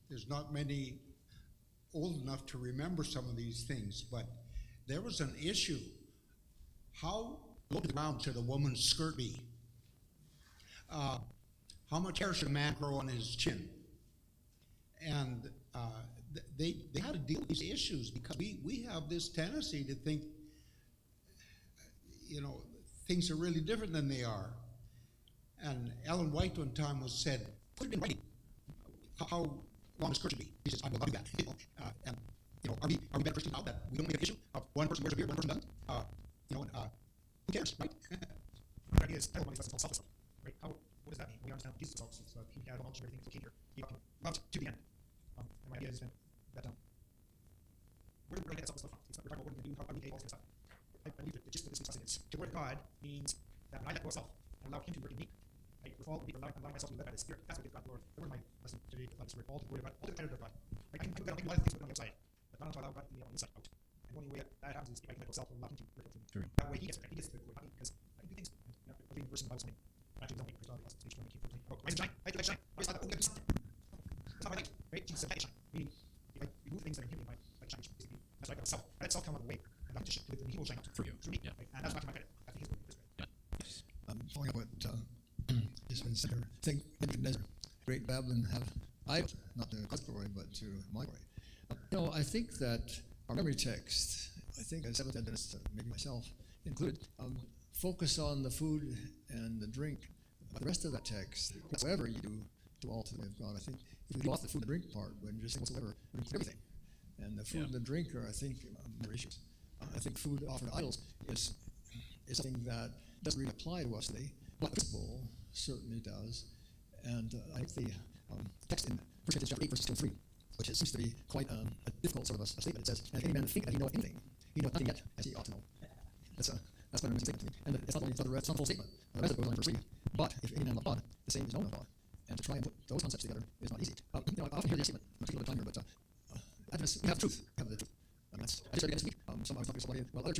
there's not many old enough to remember some of these things, but there was an issue. How low to the ground should a woman's skirt be? How much hair should a man grow on his chin? And they had to deal with these issues because we have this tendency to think, things are really different than they are. And Ellen White one time was said, put it in writing, how long a skirt should be. He says, I will not do that. And are we better Christians now that we don't make an issue of one person wears a beard, one person doesn't? Who cares, right? The idea is, I don't want to called selfless, right? What does that mean? We understand Jesus himself, so he had all knowledge of everything, so he came here. He loved to the end. And my idea is that where do we get that selfless stuff from? It's not, we're talking about what we're going to do, how do we behave, all this kind of stuff. I believe that the gist of this discussion is to work God means that when I let go of self and allow him to work in me, I fall deep, allowing myself to be led by the Spirit. That's what gives God glory. The word of my lesson today, God is all to the glory of God, all to the credit of God. I can do a lot of things on the outside, but not until I allow God to be on the inside out. And the only way that happens is if I can let go of self and allow him to work through me. True. That way he gets the glory, not me, because I can do things. And I'll read a verse in the Bible saying, actually, don't make personality lessons, page 20, keep 14. Rise and shine. I do like shine. I just thought, we gotta do something. That's not my light, right? Jesus said, light shine. Meaning, if I remove things that are hindering my light shine, basically, that's like self. I let self come out of the way, and I'm just then he will shine out through me. Yeah. Right? And that's not to my credit. That's to his glory. Yeah. Following up what has been said here, I think Nebuchadnezzar, great Babylon, have idols, not to God's glory, but to my glory. I think that our memory text, I think as Seventh Adventists, maybe myself included, focus on the food and the drink. But the rest of that text, whatsoever you do all to the glory of God. I think if we leave off the food and drink part, when just say whatsoever, we include everything. And the food and the drink are, I think, more issues. I think food offered to idols is something that doesn't really apply to us today, but the principle certainly does. And I think the text in 1 Corinthians chapter 8, verses 2 and 3, which seems to be quite a difficult sort of a statement. It says, and if any man think that he knoweth anything, he knoweth nothing yet as he ought to know. That's quite an amazing statement to me. And it's not only it's not a full statement. The rest of it goes on in verse 3. But if any man love God, the same is known of God. And to try and put those concepts together is not easy. I often hear this statement. I'm taking a little bit of time here, but Adventists, we have truth. We have the truth. I just said again this week. I was talking to somebody. Well, other churches